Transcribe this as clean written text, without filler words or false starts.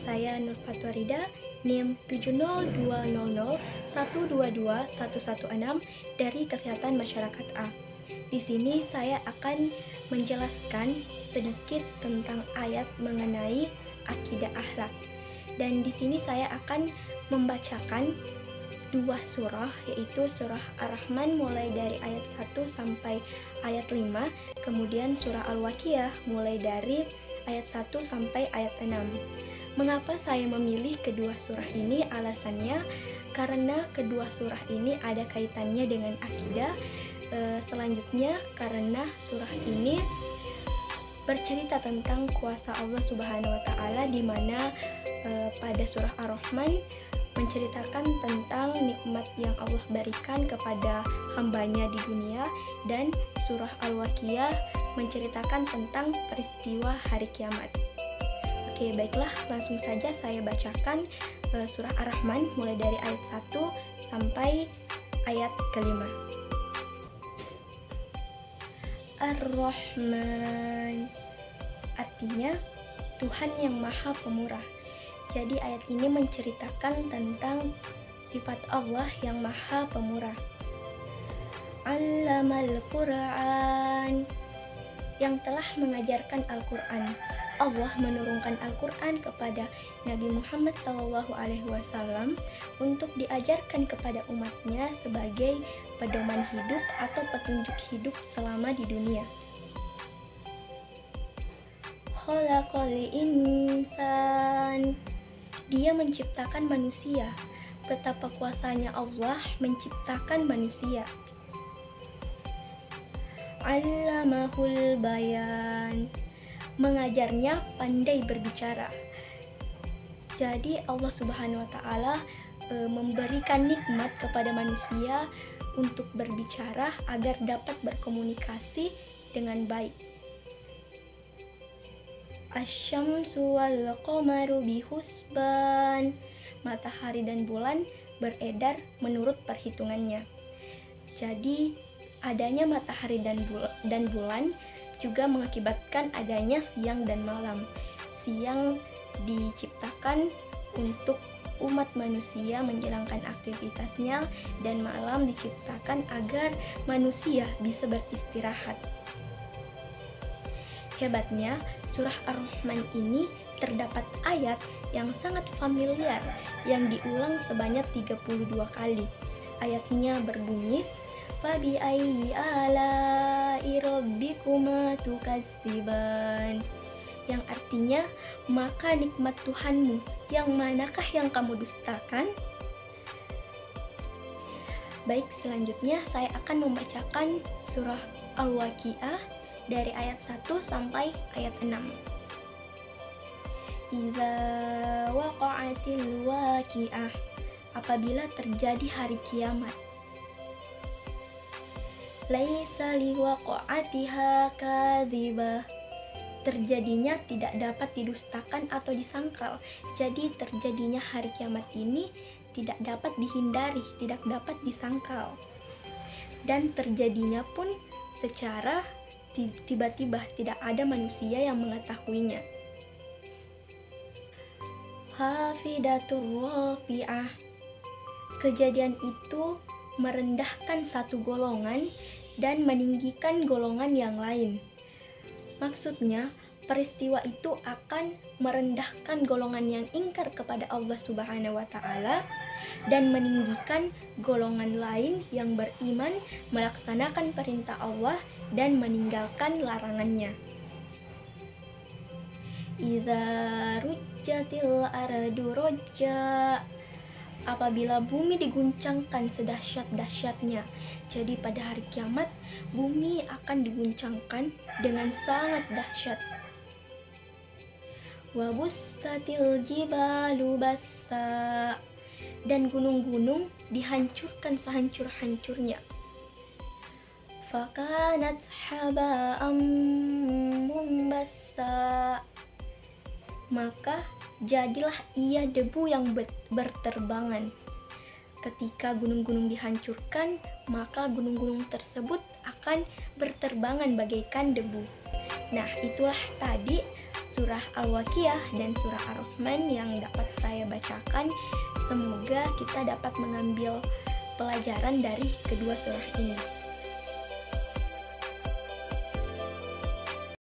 saya Nur Fatwarida, NIM 70200122116 dari Kesehatan Masyarakat A. Di sini saya akan menjelaskan sedikit tentang ayat mengenai akidah akhlak. Dan di sini saya akan membacakan dua surah, yaitu surah Ar-Rahman mulai dari ayat 1 sampai ayat 5, kemudian surah Al-Waqiah mulai dari ayat 1 sampai ayat 6. Mengapa saya memilih kedua surah ini? Alasannya karena kedua surah ini ada kaitannya dengan akidah. Selanjutnya karena surah ini bercerita tentang kuasa Allah Subhanahu wa Ta'ala, di mana pada surah Ar-Rahman menceritakan tentang nikmat yang Allah berikan kepada hambanya di dunia, dan surah Al-Waqiah menceritakan tentang peristiwa hari kiamat. Oke, baiklah, langsung saja saya bacakan surah Ar-Rahman mulai dari ayat 1 sampai ayat kelima. Ar-Rahman artinya Tuhan yang Maha Pemurah. Jadi ayat ini menceritakan tentang sifat Allah yang Maha Pemurah. Allamal Qur'an, yang telah mengajarkan Al-Quran. Allah menurunkan Al-Quran kepada Nabi Muhammad SAW untuk diajarkan kepada umatnya sebagai pedoman hidup atau petunjuk hidup selama di dunia. Khalaqal insan, Dia menciptakan manusia. Betapa kuasanya Allah menciptakan manusia. Allamahul bayan, mengajarnya pandai berbicara. Jadi Allah Subhanahu wa Ta'ala memberikan nikmat kepada manusia untuk berbicara agar dapat berkomunikasi dengan baik. Asy-syamsu wal qamaru bihusban, matahari dan bulan beredar menurut perhitungannya. Jadi adanya matahari dan bulan juga mengakibatkan adanya siang dan malam. Siang diciptakan untuk umat manusia menjalankan aktivitasnya, dan malam diciptakan agar manusia bisa beristirahat. Hebatnya, surah Ar-Rahman ini terdapat ayat yang sangat familiar yang diulang sebanyak 32 kali. Ayatnya berbunyi, Fabi ayyi ala'i rabbikuma tukadziban, yang artinya, maka nikmat Tuhanmu, yang manakah yang kamu dustakan? Baik, selanjutnya saya akan membacakan surah Al-Waqiah dari ayat 1 sampai ayat 6. Idza waqa'atil waqi'ah, apabila terjadi hari kiamat. Laisa liwaqa'atiha kadzibah, terjadinya tidak dapat didustakan atau disangkal. Jadi terjadinya hari kiamat ini tidak dapat dihindari, tidak dapat disangkal. Dan terjadinya pun secara tiba-tiba, tidak ada manusia yang mengetahuinya. Hafidatur rafi'ah, kejadian itu merendahkan satu golongan dan meninggikan golongan yang lain. Maksudnya, peristiwa itu akan merendahkan golongan yang ingkar kepada Allah Subhanahu wa Ta'ala dan meninggikan golongan lain yang beriman, melaksanakan perintah Allah dan meninggalkan larangannya. Idza rujjatil ardu rajja, apabila bumi diguncangkan sedahsyat-dahsyatnya. Jadi pada hari kiamat, bumi akan diguncangkan dengan sangat dahsyat. Wa bussatil jibalu bassa, dan gunung-gunung dihancurkan sehancur-hancurnya. Fakanat haba'am mumbassa, maka jadilah ia debu yang berterbangan. Ketika gunung-gunung dihancurkan, maka gunung-gunung tersebut akan berterbangan bagaikan debu. Nah, itulah tadi surah Al-Waqiah dan surah Ar-Rahman yang dapat saya bacakan. Semoga kita dapat mengambil pelajaran dari kedua surah ini.